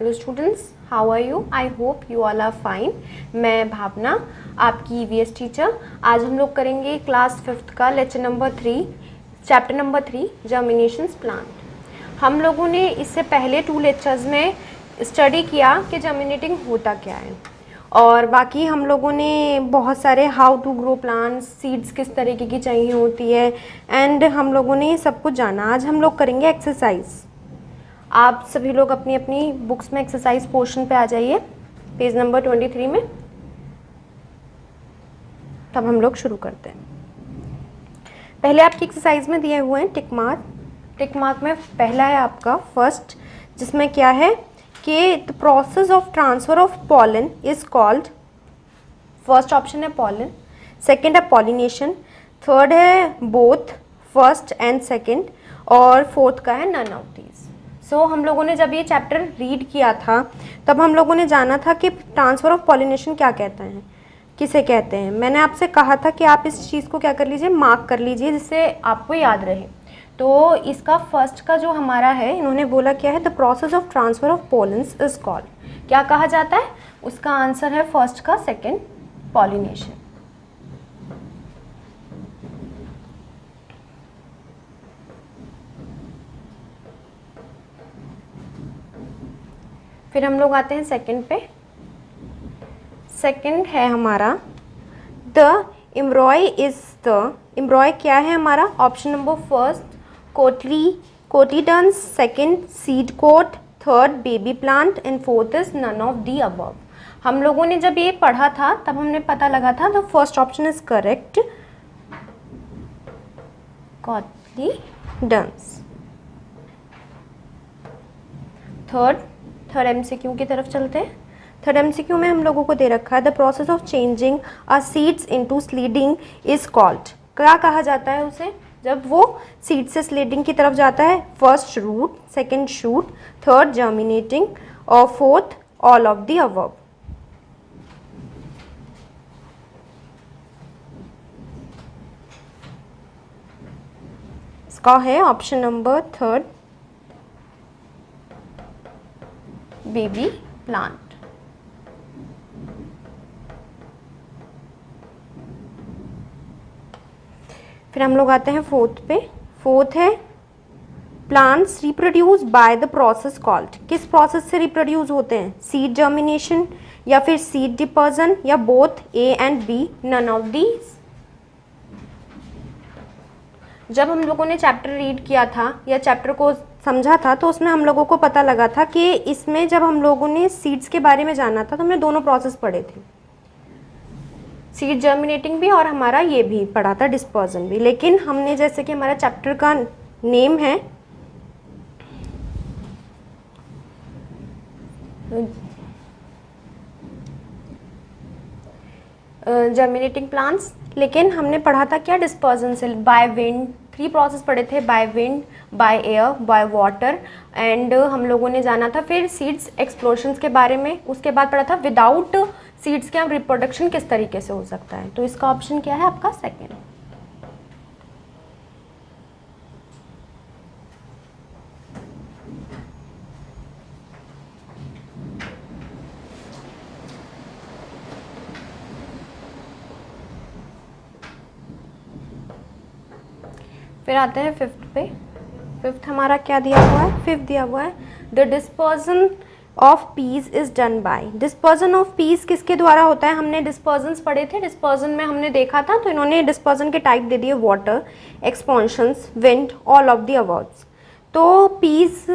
Hello students, how are you? I hope you all are fine. मैं भावना, आपकी EVS teacher. आज हम लोग करेंगे क्लास 5th का lecture number 3, chapter number 3, germinations plant. हम लोगों ने इससे पहले 2 लेक्चर्स में स्टडी किया कि जर्मिनेटिंग होता क्या है, और बाकी हम लोगों ने बहुत सारे how to grow plants, seeds किस तरीके की चाहिए होती है, एंड हम लोगों ने सब कुछ जाना। आज हम लोग करेंगे एक्सरसाइज। आप सभी लोग अपनी अपनी बुक्स में एक्सरसाइज पोर्शन पे आ जाइए, पेज नंबर 23 में। तब हम लोग शुरू करते हैं। पहले आपकी एक्सरसाइज में दिए हुए हैं टिक मार्क। टिक मार्क में पहला है आपका फर्स्ट, जिसमें क्या है कि the process of transfer of pollen is called. First option है पॉलन, सेकेंड है पॉलिनेशन, थर्ड है बोथ फर्स्ट एंड सेकेंड, और फोर्थ का है नन ऑफ दीज। सो हम लोगों ने जब ये चैप्टर रीड किया था तब हम लोगों ने जाना था कि ट्रांसफ़र ऑफ पॉलिनेशन क्या कहते हैं, किसे कहते हैं। मैंने आपसे कहा था कि आप इस चीज़ को क्या कर लीजिए, मार्क कर लीजिए, जिससे आपको याद रहे। तो इसका फर्स्ट का जो हमारा है, इन्होंने बोला क्या है, the process of transfer of pollens is called. क्या कहा जाता है? उसका आंसर है फर्स्ट का सेकेंड, पॉलिनेशन। फिर हम लोग आते हैं सेकंड पे। सेकंड है हमारा the embryo is the. Embryo क्या है हमारा? Option number first cotyledons, second seed coat, third baby plant, and fourth is none of the above. हम लोगों ने जब ये पढ़ा था तब हमने पता लगा था the first option is correct, cotyledons. Third MCQ की तरफ चलते हैं। थर्ड एमसीक्यू में हम लोगों को दे रखा है the process of changing a seeds into seedling is called. क्या कहा जाता है उसे जब वो सीड से स्लीडिंग की तरफ जाता है? First root, second shoot, third germinating, और fourth all of the above. इसका है option number third, baby plant. फिर हम लोग आते हैं फोर्थ पे। फोर्थ है plants reproduce by the process called. किस प्रोसेस से रिप्रोड्यूस होते हैं? सीड जर्मिनेशन, या फिर सीड डिपर्जन, या both A and B, none of these. जब हम लोगों ने चैप्टर रीड किया था या चैप्टर को समझा था तो उसमें हम लोगों को पता लगा था कि इसमें जब हम लोगों ने सीड्स के बारे में जाना था तो हमने दोनों प्रोसेस पढ़े थे, सीड जर्मिनेटिंग भी और हमारा ये भी पढ़ा था डिस्पर्जन भी। लेकिन हमने, जैसे कि हमारा चैप्टर का नेम है जर्मिनेटिंग प्लांट्स, लेकिन हमने पढ़ा था क्या? डिस्पर्जन से, बाय विंड। 3 प्रोसेस पढ़े थे, by wind, by air, by water, and हम लोगों ने जाना था फिर सीड्स एक्सप्लोशंस के बारे में। उसके बाद पढ़ा था विदाउट सीड्स के हम रिप्रोडक्शन किस तरीके से हो सकता है। तो इसका ऑप्शन क्या है आपका? सेकेंड। फिर आते हैं फिफ्थ पे। फिफ्थ हमारा क्या दिया हुआ है? फिफ्थ दिया हुआ है the dispersion of peace is done bye. Dispersion of peace किसके द्वारा होता है? हमने डिस्पर्जन्स पढ़े थे, डिस्पर्जन में हमने देखा था, तो इन्होंने डिस्पर्जन के टाइप दे दिए water, expansions, wind, all of the above. तो पीस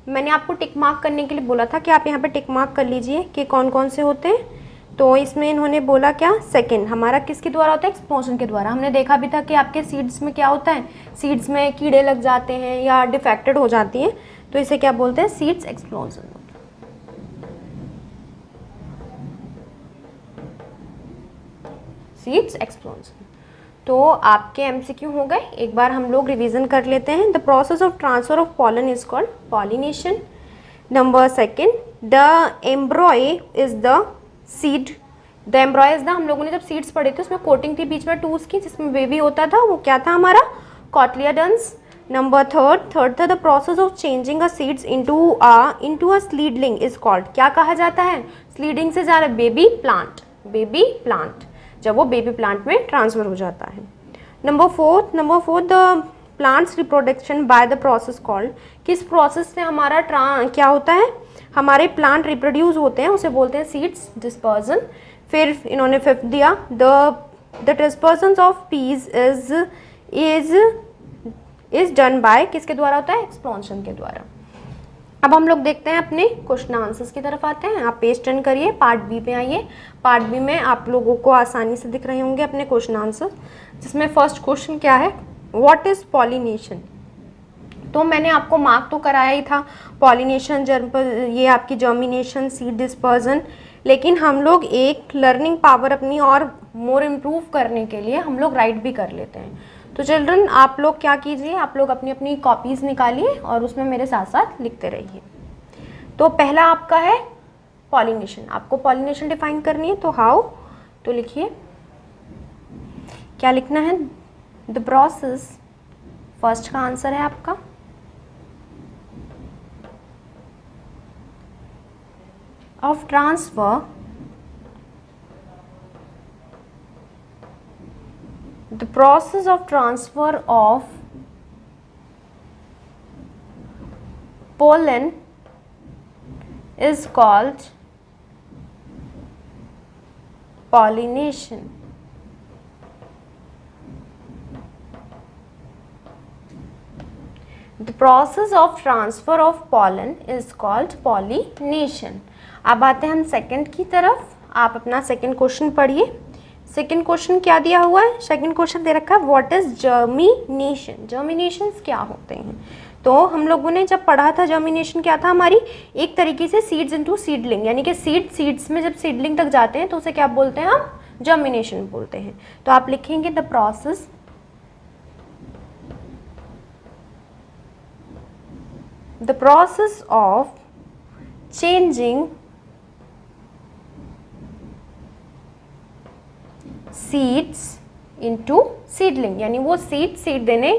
मैंने आपको टिक मार्क करने के लिए बोला था कि आप यहाँ पे टिक मार्क कर लीजिए कि कौन कौन से होते हैं। तो इसमें इन्होंने बोला क्या? सेकंड हमारा किसके द्वारा होता है? एक्सप्लोजन के द्वारा। हमने देखा भी था कि आपके सीड्स में क्या होता है, सीड्स में कीड़े लग जाते हैं या डिफेक्टेड हो जाती हैं, तो इसे क्या बोलते हैं? Seeds explosion. Seeds explosion. तो आपके एमसीक्यू हो गए। एक बार हम लोग रिवीजन कर लेते हैं। The process of transfer of pollen is called pollination. Number second, the embryo is the seed. The embryo is the, हम लोगों ने जब सीड्स पढ़े थे उसमें कोटिंग थी बीच में टूस की, जिसमें बेबी होता था, वो क्या था हमारा? कॉटलियाडन्स। नंबर थर्ड था the process of changing a seeds into a seedling is called, क्या कहा जाता है? सीडलिंग से ज़्यादा बेबी प्लांट, जब वो बेबी प्लांट में ट्रांसफर हो जाता है। Number fourth the plants reproduction by the process called, किस प्रोसेस से हमारा क्या होता है, हमारे प्लांट रिप्रोड्यूस होते हैं, उसे बोलते हैं सीड्स डिस्पर्जन। फिर इन्होंने फिफ्थ दिया the dispersion of peas is done by, किसके द्वारा होता है? एक्सप्लोजन के द्वारा। अब हम लोग देखते हैं अपने क्वेश्चन आंसर्स की तरफ आते हैं। आप पेज टर्न करिए, पार्ट बी पे आइए। पार्ट बी में आप लोगों को आसानी से दिख रहे होंगे अपने क्वेश्चन आंसर, जिसमें फर्स्ट क्वेश्चन क्या है, व्हाट इज पॉलिनेशन। तो मैंने आपको मार्क तो कराया ही था, पॉलिनेशन ये आपकी जर्मिनेशन, सीड डिस्पर्जन, लेकिन हम लोग एक लर्निंग पावर अपनी और मोर इम्प्रूव करने के लिए हम लोग राइट भी कर लेते हैं। तो चिल्ड्रन आप लोग क्या कीजिए, आप लोग अपनी अपनी कॉपीज़ निकालिए और उसमें मेरे साथ साथ लिखते रहिए। तो पहला आपका है पॉलिनेशन, आपको पॉलिनेशन डिफाइन करनी है, तो हाउ, तो लिखिए क्या लिखना है, द प्रोसेस, फर्स्ट का आंसर है आपका, of transfer the process of transfer of pollen is called pollination. The process of transfer of pollen is called pollination. अब आते हैं हम सेकंड की तरफ। आप अपना सेकंड क्वेश्चन पढ़िए। सेकंड क्वेश्चन क्या दिया हुआ है, सेकंड क्वेश्चन दे रखा है व्हाट इज जर्मिनेशन। जर्मिनेशंस क्या होते हैं? तो हम लोगों ने जब पढ़ा था जर्मिनेशन क्या था, हमारी एक तरीके से सीड्स इनटू सीडलिंग, यानी कि सीड्स में जब सीडलिंग तक जाते हैं तो उसे क्या बोलते हैं, हम जर्मिनेशन बोलते हैं। तो आप लिखेंगे the process of changing seeds into seedling, यानी वो सीड देने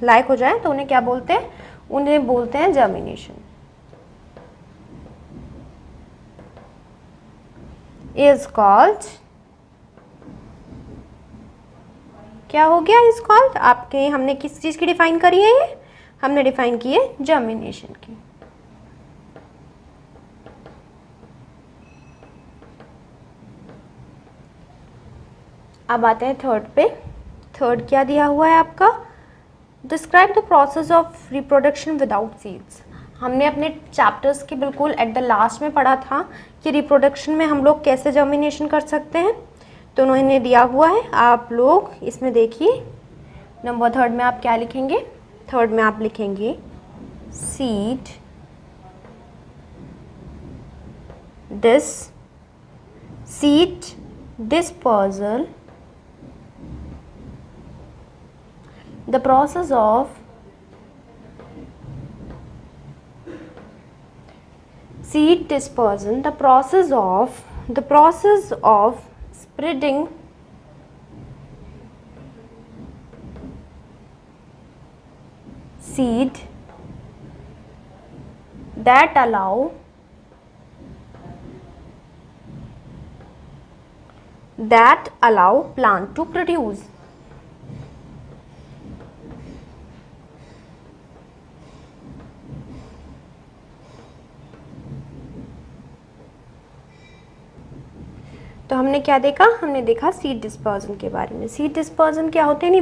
लायक हो जाए तो उन्हें क्या बोलते हैं, उन्हें बोलते हैं जर्मिनेशन, इज कॉल्ड, क्या हो गया, इज कॉल्ड। आपके हमने किस चीज की डिफाइन करी है, ये हमने डिफाइन की है जर्मिनेशन की। अब आते हैं थर्ड पे। थर्ड क्या दिया हुआ है आपका, describe the process of reproduction without seeds. हमने अपने चैप्टर्स के बिल्कुल एट द लास्ट में पढ़ा था कि रिप्रोडक्शन में हम लोग कैसे जर्मिनेशन कर सकते हैं, तो उन्होंने दिया हुआ है, आप लोग इसमें देखिए। नंबर थर्ड में आप क्या लिखेंगे, थर्ड में आप लिखेंगे seed dispersal, the process of seed dispersion, the process of spreading seed that allow plant to produce. तो हमने क्या देखा, हमने देखा सीड डिस्पर्जन के बारे में। सीड डिस्पर्जन क्या होते हैं, नहीं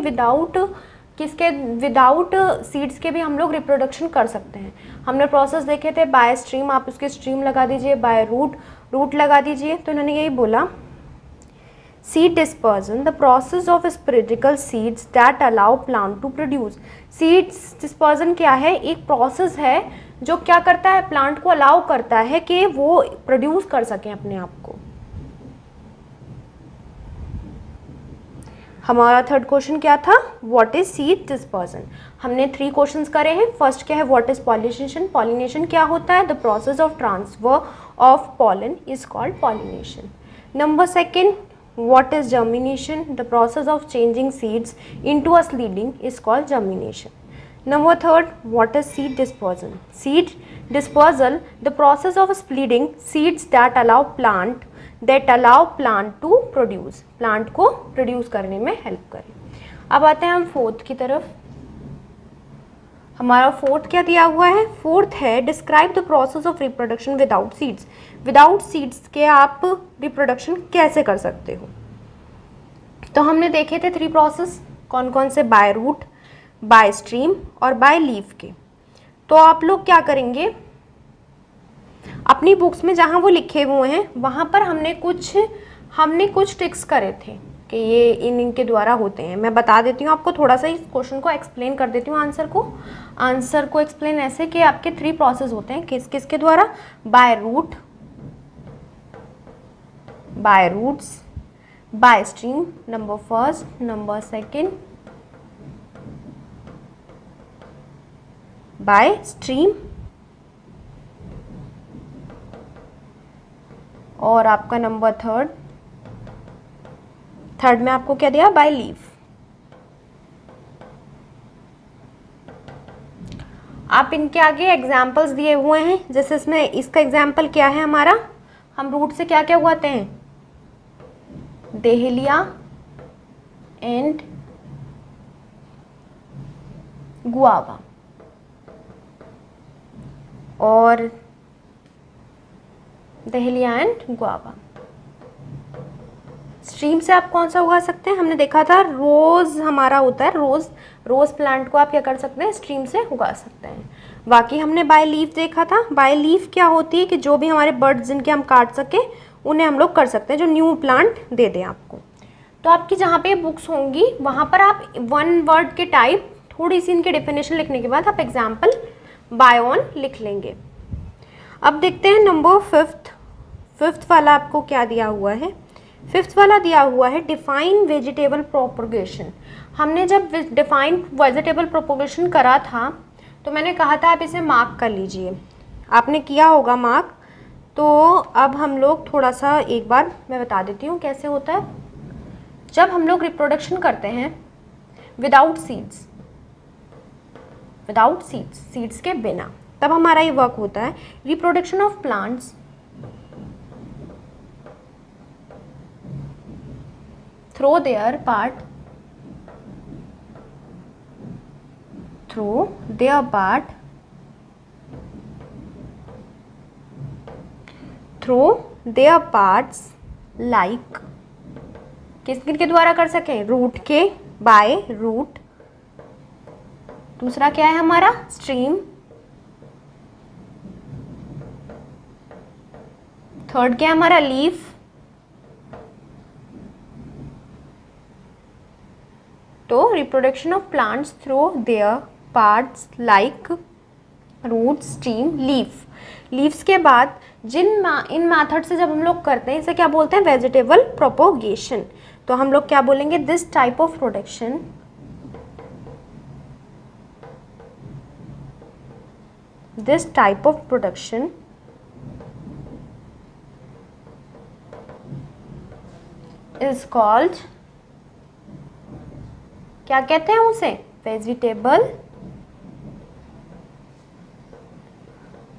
विदाउट सीड्स के भी हम लोग रिप्रोडक्शन कर सकते हैं। हमने प्रोसेस देखे थे, बाय स्ट्रीम, आप उसके स्ट्रीम लगा दीजिए, बाय रूट लगा दीजिए। तो इन्होंने यही बोला, seed dispersion the process of spherical seeds that allow plant to produce. Seeds dispersion क्या है, एक प्रोसेस है जो क्या करता है, प्लांट को अलाउ करता है कि वो प्रोड्यूस कर सकें अपने आप को। हमारा थर्ड क्वेश्चन क्या था, व्हाट इज सीड डिस्पर्जन। हमने 3 क्वेश्चंस करे हैं। फर्स्ट क्या है, व्हाट इज पॉलिनेशन, पॉलिनेशन क्या होता है, the process of transfer of pollen is called pollination. Number second, what is germination, the process of changing seeds into a seedling is called germination. Number third, what is seed dispersal? Seed dispersal, the process of splitting seeds that allow plant to produce, plant को produce करने में help करें। अब आते हैं हम fourth की तरफ। हमारा फोर्थ क्या दिया हुआ है? फोर्थ है describe the process of reproduction without seeds. Without seeds के आप रिप्रोडक्शन कैसे कर सकते हो? तो हमने देखे थे 3 प्रोसेस, कौन कौन से? बाय रूट, बाय स्ट्रीम और बाय लीफ के। तो आप लोग क्या करेंगे, अपनी बुक्स में जहाँ वो लिखे हुए हैं वहाँ पर हमने कुछ ट्रिक्स करे थे कि ये इनके द्वारा होते हैं। मैं बता देती हूँ आपको, थोड़ा सा इस क्वेश्चन को एक्सप्लेन कर देती हूँ। आंसर को एक्सप्लेन ऐसे कि आपके 3 प्रोसेस होते हैं, किसके द्वारा? By root, by roots, by stream, number first, number second, by stream, और आपका नंबर थर्ड में आपको क्या दिया? By leaf. आप इनके आगे एग्जाम्पल्स दिए हुए हैं, जैसे इसमें इसका एग्जाम्पल क्या है हमारा? हम रूट से क्या क्या उगाते हैं? Dahlia and guava. और डेहलिया एंड गुआवा। स्ट्रीम से आप कौन सा उगा सकते हैं? हमने देखा था रोज़ हमारा होता है, रोज़ प्लांट को आप क्या कर सकते हैं? स्ट्रीम से उगा सकते हैं। बाकी हमने बाय लीफ देखा था। बाय लीफ क्या होती है कि जो भी हमारे बर्ड्स जिनके हम काट सके उन्हें हम लोग कर सकते हैं, जो न्यू प्लांट दे दें आपको। तो आपकी जहाँ पे बुक्स होंगी वहाँ पर आप 1 वर्ड के टाइप, थोड़ी सी इनकी डेफिनेशन लिखने के बाद आप एग्जाम्पल बाय ऑन लिख लेंगे। अब देखते हैं नंबर फिफ्थ वाला आपको क्या दिया हुआ है? फिफ्थ वाला दिया हुआ है डिफाइन वेजिटेबल प्रोपोगेशन। हमने जब डिफाइन वेजिटेबल प्रोपोगेशन करा था तो मैंने कहा था आप इसे मार्क कर लीजिए। आपने किया होगा मार्क। तो अब हम लोग थोड़ा सा एक बार मैं बता देती हूँ कैसे होता है। जब हम लोग रिप्रोडक्शन करते हैं विदाउट सीड्स के बिना, तब हमारा ये वर्क होता है reproduction of plants through their part parts like किसके द्वारा कर सकें? रूट के, बाय रूट। दूसरा क्या है हमारा? स्ट्रीम। थर्ड क्या है हमारा? लीफ। तो reproduction of plants through their parts like root, stem, leaves के बाद इन मेथड से जब हम लोग करते हैं इसे क्या बोलते हैं? Vegetable propagation. तो हम लोग क्या बोलेंगे? This type of production is called, क्या कहते हैं उसे? Vegetable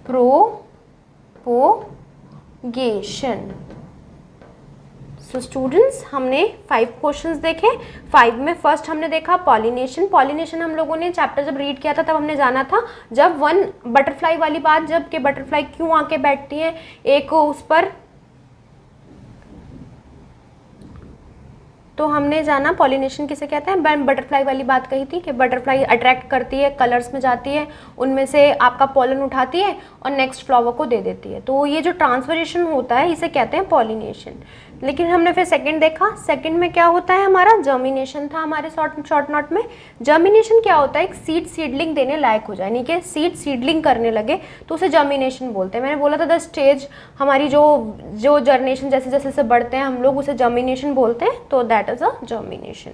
propagation. सो स्टूडेंट्स, हमने 5 क्वेश्चंस देखे। 5 में फर्स्ट हमने देखा पॉलिनेशन हम लोगों ने चैप्टर जब रीड किया था तब हमने जाना था, जब बटरफ्लाई वाली बात, जब कि बटरफ्लाई क्यों आके बैठती है एक उस पर, तो हमने जाना पॉलिनेशन किसे कहते हैं। बटरफ्लाई वाली बात कही थी कि बटरफ्लाई अट्रैक्ट करती है, कलर्स में जाती है, उनमें से आपका पॉलन उठाती है और नेक्स्ट फ्लावर को दे देती है। तो ये जो ट्रांसफरेशन होता है इसे कहते हैं पॉलिनेशन। लेकिन हमने फिर सेकंड देखा। सेकंड में क्या होता है हमारा? जर्मिनेशन था हमारे शॉर्ट नोट में। जर्मिनेशन क्या होता है? एक सीडलिंग देने लायक हो जाए, यानी कि सीडलिंग करने लगे तो उसे जर्मिनेशन बोलते हैं। मैंने बोला था द स्टेज हमारी जो जर्मिनेशन जैसे जैसे बढ़ते हैं हम लोग उसे जर्मिनेशन बोलते हैं। तो that is a germination.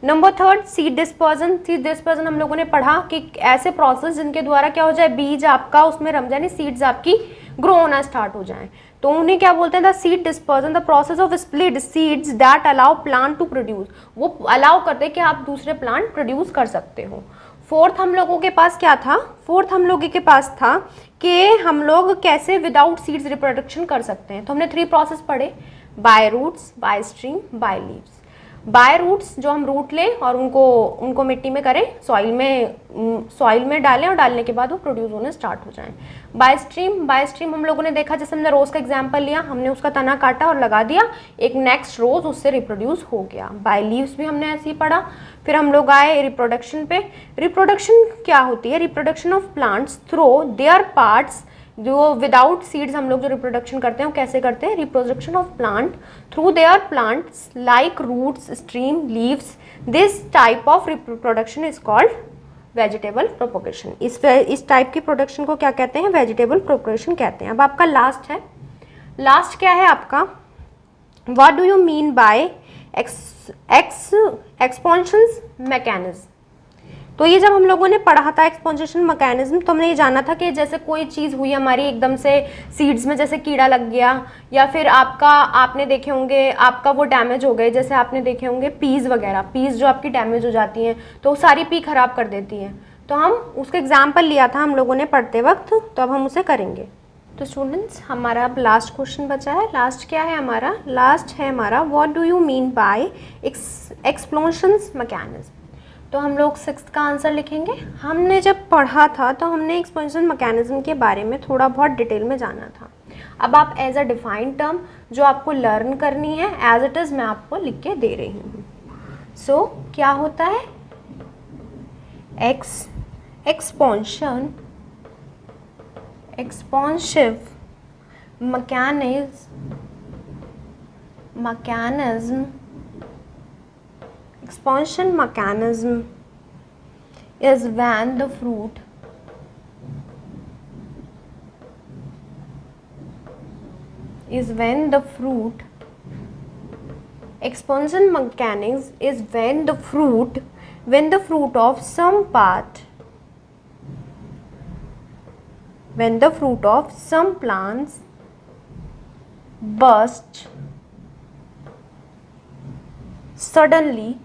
Number third, seed dispersion हम लोगों ने पढ़ा कि ऐसे प्रोसेस जिनके द्वारा क्या हो जाए, बीज आपका उसमें रम जाए, सीड्स आपकी ग्रो होना स्टार्ट हो जाए, तो उन्हें क्या बोलते हैं? The seed dispersion, the process of split seeds that allow plant to produce. वो अलाउ करते हैं कि आप दूसरे प्लांट प्रोड्यूस कर सकते हो। फोर्थ हम लोगों के पास क्या था, फोर्थ हम लोगों के पास था कि हम लोग कैसे विदाउट सीड्स रिप्रोडक्शन कर सकते हैं। तो हमने 3 प्रोसेस पढ़े, by roots, by stream, by leaves. By roots जो हम रूट लें और उनको मिट्टी में करें, सॉइल में डालें और डालने के बाद वो प्रोड्यूस होने स्टार्ट हो जाएं। बाय स्ट्रीम हम लोगों ने देखा, जैसे हमने रोज़ का एग्जांपल लिया, हमने उसका तना काटा और लगा दिया, एक नेक्स्ट रोज़ उससे रिप्रोड्यूस हो गया। बाय लीव्स भी हमने ऐसे ही पढ़ा। फिर हम लोग आए रिप्रोडक्शन पे। रिप्रोडक्शन क्या होती है, reproduction of plants through their parts, जो विदाउट सीड्स हम लोग जो रिप्रोडक्शन करते हैं वो कैसे करते हैं, reproduction of plant through their plants like roots, stream, leaves. This type of reproduction is called vegetable propagation. इस टाइप की प्रोडक्शन को क्या कहते हैं, वेजिटेबल प्रोपोगेशन कहते हैं। अब आपका लास्ट है, लास्ट क्या है आपका, what do you mean bye expansion mechanism. तो ये जब हम लोगों ने पढ़ा था एक्सपेंशन मैकेनिज्म, तो हमने ये जाना था कि जैसे कोई चीज़ हुई हमारी एकदम से सीड्स में, जैसे कीड़ा लग गया, या फिर आपने देखे होंगे आपका वो डैमेज हो गए, जैसे आपने देखे होंगे पीज वगैरह, पीज जो आपकी डैमेज हो जाती हैं तो वो सारी पी खराब कर देती हैं। तो हम उसका एग्जाम्पल लिया था हम लोगों ने पढ़ते वक्त, तो अब हम उसे करेंगे। तो स्टूडेंट्स हमारा अब लास्ट क्वेश्चन बचा है। लास्ट क्या है हमारा, लास्ट है हमारा what do you mean bye expansion mechanism. तो हम लोग 6th का आंसर लिखेंगे। हमने जब पढ़ा था तो हमने एक्सपेंशन मैकेनिज्म के बारे में थोड़ा बहुत डिटेल में जाना था। अब आप एज अ डिफाइंड टर्म जो आपको लर्न करनी है एज इट इज़ मैं आपको लिख के दे रही हूँ। सो क्या होता है, expensive mechanism expansion mechanism is when the fruit expansion mechanics is when the fruit of some part, when the fruit of some plants burst suddenly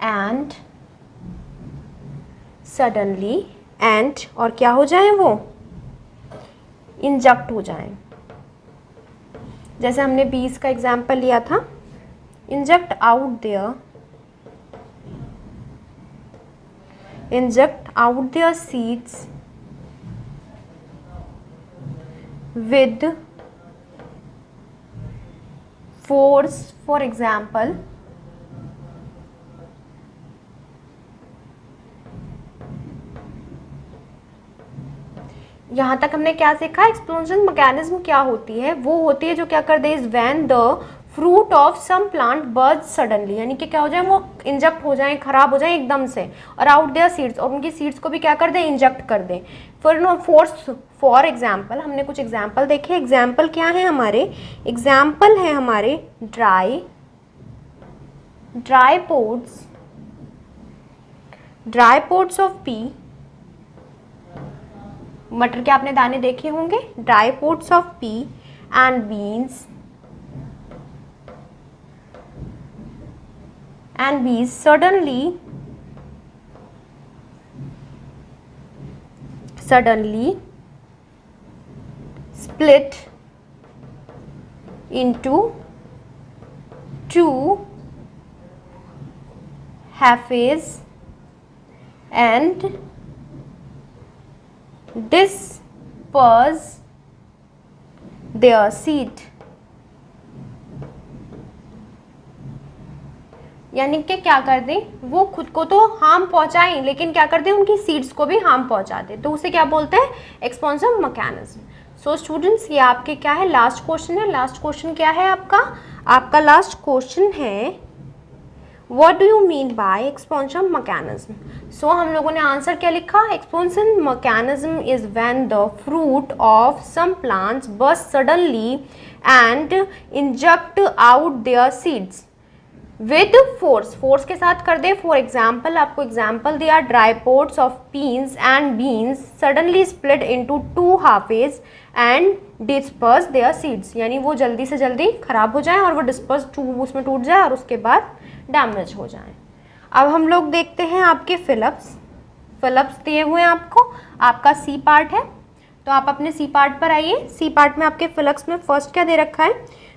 and और क्या हो जाए, वो इंजेक्ट हो जाए। जैसे हमने बीज का एग्जाम्पल लिया था, inject out their seeds with force, for example, यहाँ तक हमने क्या सीखा, एक्सपेंशन मैकेनिज्म क्या होती है, वो होती है जो क्या कर दे, is when the fruit of some plant burst suddenly, यानी कि क्या हो जाए, वो इंजेक्ट हो जाए, खराब हो जाए एकदम से, और आउट देयर सीड्स, और उनकी सीड्स को भी क्या कर दे, इंजेक्ट कर दे। फॉर एग्जाम्पल हमने कुछ एग्जाम्पल देखे। एग्जाम्पल क्या है हमारे, एग्जाम्पल है हमारे ड्राई पोड्स ऑफ पी, मटर के आपने दाने देखे होंगे, dry pods of P and beans suddenly split into two halves and disperse their seed, यानी कि क्या कर दें, वो खुद को तो हार्म पहुंचाएं लेकिन क्या कर दें, उनकी सीड्स को भी हार्म पहुंचा दें, तो उसे क्या बोलते हैं, एक्सपेंसिव मैकेनिज्म। सो स्टूडेंट्स ये आपके क्या है, लास्ट क्वेश्चन है। लास्ट क्वेश्चन क्या है आपका लास्ट क्वेश्चन है what do you mean by expensive mechanism. So हम लोगों ने आंसर क्या लिखा, expensive mechanism is when the fruit of some plants burst suddenly and inject out their seeds with force के साथ कर दे। फॉर एग्जाम्पल आपको एग्जाम्पल दिया, dry pods of peas and beans suddenly split into two halves and disperse there seeds, यानी वो जल्दी से जल्दी खराब हो जाए और वो डिस्पर्स उसमें टूट जाए और उसके बाद डैमेज हो जाएं। अब हम लोग देखते हैं आपके फिलिप्स दिए हुए हैं आपको, आपका सी पार्ट है, तो आप अपने सी पार्ट पर आइए। सी पार्ट में आपके फिलिप्स में फर्स्ट क्या दे रखा है,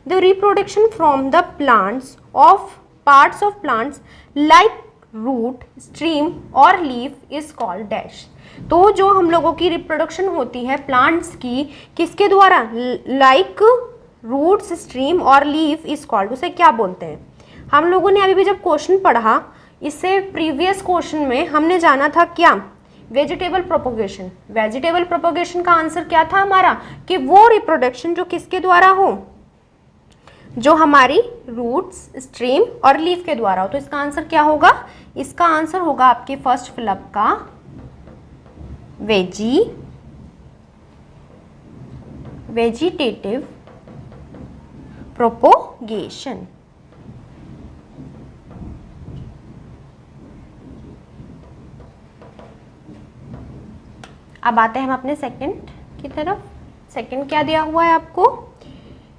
the reproduction from the plants of parts of plants like root, stream और लीफ इज कॉल्ड डैश। तो जो हम लोगों की रिप्रोडक्शन होती है प्लांट्स की, किसके द्वारा, लाइक रूट्स, स्ट्रीम और लीफ इज कॉल्ड, उसे क्या बोलते हैं। हम लोगों ने अभी भी जब क्वेश्चन पढ़ा, इससे प्रीवियस क्वेश्चन में हमने जाना था क्या, वेजिटेबल प्रोपोगेशन। वेजिटेबल प्रोपोगेशन का आंसर क्या था हमारा, कि वो रिप्रोडक्शन जो किसके द्वारा हो, जो हमारी रूट्स, स्ट्रीम और लीफ के द्वारा हो। तो इसका आंसर क्या होगा, इसका आंसर होगा आपके फर्स्ट फिलअप का वेजिटेटिव प्रोपोगेशन। अब आते हैं हम अपने सेकंड की तरफ। सेकंड क्या दिया हुआ है आपको,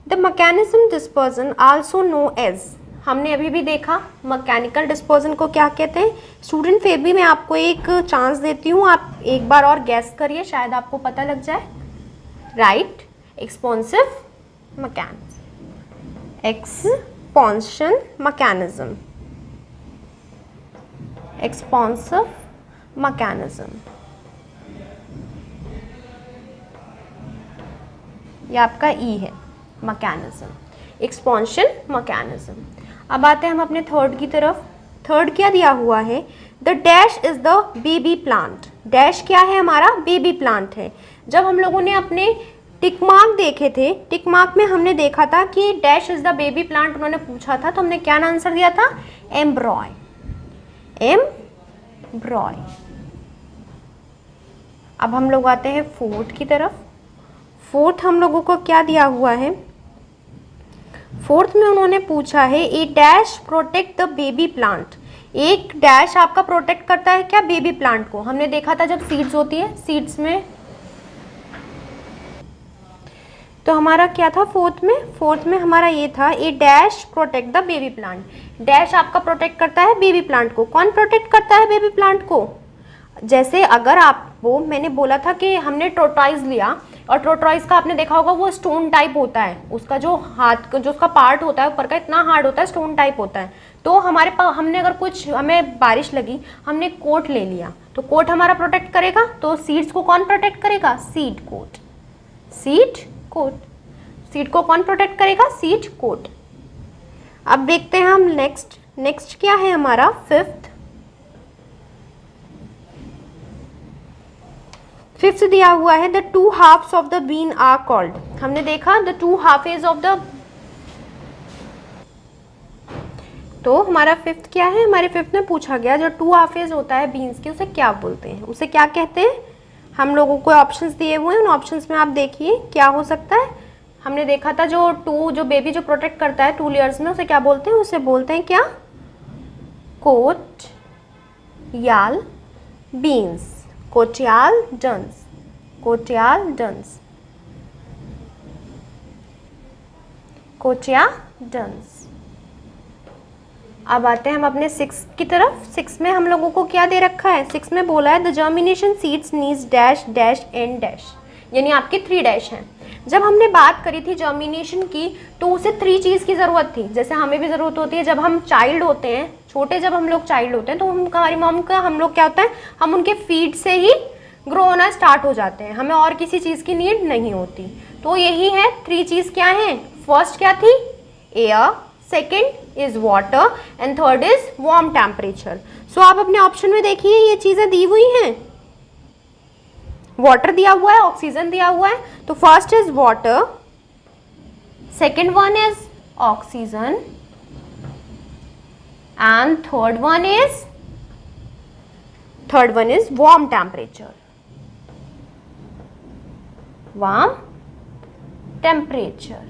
the mechanism dispersion also no age. हमने अभी भी देखा मैकेनिकल डिस्पर्जन को क्या कहते हैं। स्टूडेंट फिर भी मैं आपको एक चांस देती हूँ, आप एक बार और गैस करिए, शायद आपको पता लग जाए। Right, expensive mechanism, expansion mechanism, expensive mechanism, ये आपका ई है, मैकेनिज्म, एक्सपेंशन मैकेनिज्म। अब आते हैं हम अपने थर्ड की तरफ। थर्ड क्या दिया हुआ है, the dash is the baby plant. Dash क्या है हमारा, बेबी प्लांट है। जब हम लोगों ने अपने टिक मार्क देखे थे, टिक मार्क में हमने देखा था कि dash is the baby plant उन्होंने पूछा था, तो हमने क्या आंसर दिया था, एम्ब्रॉय, एम्ब्रॉय। अब हम लोग आते हैं फोर्थ की तरफ। फोर्थ हम लोगों को क्या दिया हुआ है, फोर्थ में उन्होंने पूछा है a dash protect the baby plant. एक डैश आपका प्रोटेक्ट करता है क्या, बेबी प्लांट को। हमने देखा था जब सीड्स होती है, सीड्स में तो हमारा क्या था फोर्थ में हमारा ये था a dash protect the baby plant. Dash आपका प्रोटेक्ट करता है बेबी प्लांट को। कौन प्रोटेक्ट करता है बेबी प्लांट को, जैसे अगर आपको मैंने बोला था कि हमने टोर्टॉइज लिया, और टोर्टॉइज का आपने देखा होगा वो स्टोन टाइप होता है, उसका जो हाथ जो उसका पार्ट होता है ऊपर का इतना हार्ड होता है, स्टोन टाइप होता है। तो हमारे पास हमने अगर कुछ, हमें बारिश लगी, हमने कोट ले लिया, तो कोट हमारा प्रोटेक्ट करेगा। तो सीड्स को कौन प्रोटेक्ट करेगा, seed coat, seed coat. Seed को कौन प्रोटेक्ट करेगा, सीड कोट। अब देखते हैं हम नेक्स्ट क्या है हमारा, फिफ्थ दिया हुआ है the two halfs of the bean are called. हमने देखा the two halves of the, तो हमारा फिफ्थ क्या है, हमारे फिफ्थ में पूछा गया जो टू हाफेज होता है बीन्स के, उसे क्या बोलते हैं, उसे क्या कहते हैं। हम लोगों को ऑप्शंस दिए हुए हैं, उन ऑप्शंस में आप देखिए क्या हो सकता है। हमने देखा था जो बेबी जो प्रोटेक्ट करता है 2 लेयर्स में, उसे क्या बोलते हैं, उसे बोलते हैं क्या, कोट याल बीन्स, कोटियाल डंस, कोटियाल डंस, कोटिया डंस। अब आते हैं हम अपने 6 की तरफ। 6 में हम लोगों को क्या दे रखा है, 6 में बोला है the germination seeds needs dash dash and dash, यानी आपके 3 डैश हैं। जब हमने बात करी थी जर्मिनेशन की, तो उसे 3 चीज़ की ज़रूरत थी, जैसे हमें भी ज़रूरत होती है जब हम चाइल्ड होते हैं, छोटे जब हम लोग चाइल्ड होते हैं, तो हमारी मॉम का हम लोग क्या होता है, हम उनके फीड से ही ग्रो होना स्टार्ट हो जाते हैं, हमें और किसी चीज़ की नीड नहीं होती। तो यही है 3 चीज़ क्या है, फर्स्ट क्या थी, air, second is water and third is warm temperature. So आप अपने ऑप्शन में देखिए ये चीज़ें दी हुई हैं, वाटर दिया हुआ है, ऑक्सीजन दिया हुआ है, तो first is water, second one is oxygen and third one is warm temperature, warm temperature.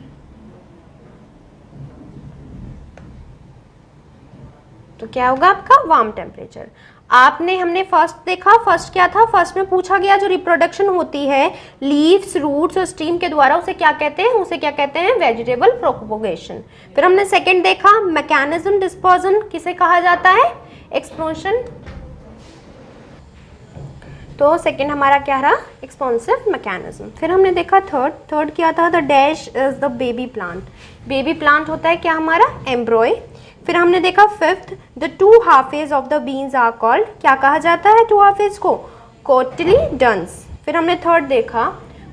तो क्या होगा आपका वार्म टेम्परेचर। हमने फर्स्ट देखा, फर्स्ट क्या था, फर्स्ट में पूछा गया जो रिप्रोडक्शन होती है लीव्स, रूट्स और स्टीम के द्वारा, उसे क्या कहते हैं, उसे क्या कहते हैं, वेजिटेबल प्रोपगेशन। फिर हमने सेकंड देखा मैकेनिज्म डिस्पर्जन किसे कहा जाता है, एक्सप्लोशन। तो सेकंड हमारा क्या रहा, एक्सपेंसिव मैकेनिज्म। फिर हमने देखा थर्ड क्या था, the dash is the baby plant. Baby plant होता है क्या हमारा, एम्ब्रॉय। फिर हमने देखा fifth, the two halves of the beans are called, क्या कहा जाता है टू हाफेज को, कोटिलीडन्स। फिर हमने थर्ड देखा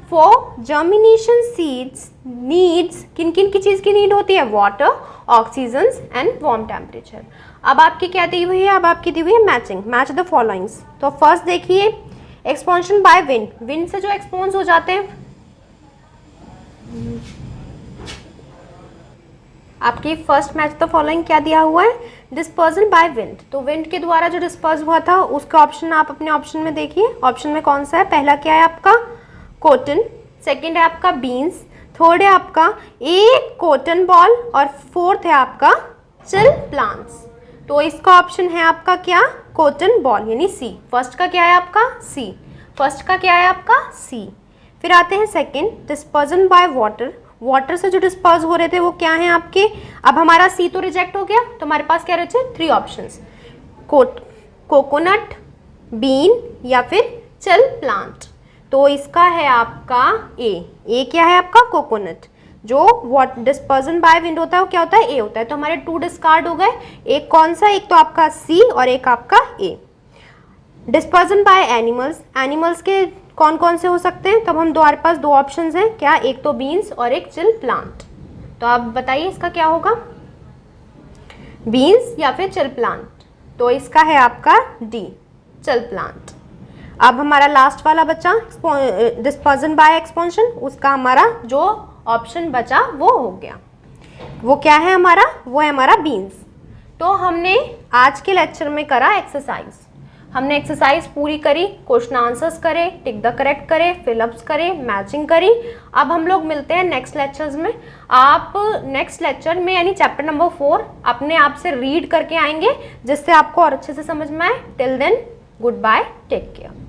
फॉर जर्मिनेशन सीड्स नीड्स, किन किन की चीज़ की नीड होती है, water, oxygen and warm temperature. अब आपकी क्या दी हुई है, अब आपकी दी हुई है मैचिंग, मैच द फॉलोइंग्स। तो फर्स्ट देखिए एक्सपेंशन बाय विंड, विंड से जो एक्सपोज हो जाते हैं, आपकी फर्स्ट मैच द फॉलोइंग क्या दिया हुआ है, डिस्पर्जन बाय विंड। तो विंड के द्वारा जो डिस्पर्स हुआ था उसका ऑप्शन आप अपने ऑप्शन में देखिए, ऑप्शन में कौन सा है, पहला क्या है आपका कॉटन, सेकंड है आपका बीन्स, थर्ड है आपका एक कॉटन बॉल और फोर्थ है आपका चिल प्लांट्स। तो इसका ऑप्शन है आपका क्या, कॉटन बॉल यानी सी। फर्स्ट का क्या है आपका सी, फर्स्ट का क्या है आपका सी। फिर आते हैं second, dispersion by water, water से जो डिस्पर्स हो रहे थे वो क्या है आपके, अब हमारा सी तो रिजेक्ट हो गया, तो हमारे पास क्या रहे थ्री ऑप्शंस, कोकोनट, बीन या फिर चिल प्लांट। तो इसका है आपका ए क्या है आपका कोकोनट। जो डिस्पर्जन बाय विंड होता है वो क्या होता है, ए होता है। तो हमारे टू डिस्कार्ड हो गए, एक कौन सा, एक तो आपका सी और एक आपका ए। डिस्पर्जन बाय एनिमल्स, एनिमल्स के कौन कौन से हो सकते हैं, तब हम हमारे पास दो ऑप्शंस हैं क्या, एक तो बीन्स और एक चिल प्लांट। तो आप बताइए इसका क्या होगा, बीन्स या फिर चिल प्लांट। तो इसका है आपका डी, चिल प्लांट। अब हमारा लास्ट वाला बचा डिस्पर्जन बाय एक्सपेंशन, उसका हमारा जो ऑप्शन बचा वो हो गया, वो क्या है हमारा, वो है हमारा बीन्स। तो हमने आज के लेक्चर में करा एक्सरसाइज, हमने एक्सरसाइज पूरी करी, क्वेश्चन आंसर्स करे, टिक द करेक्ट करे, फिलअप्स करे, मैचिंग करी। अब हम लोग मिलते हैं नेक्स्ट लेक्चर्स में। आप नेक्स्ट लेक्चर में यानी चैप्टर नंबर 4 अपने आप से रीड करके आएंगे जिससे आपको और अच्छे से समझ में आए। Till then good bye, take care.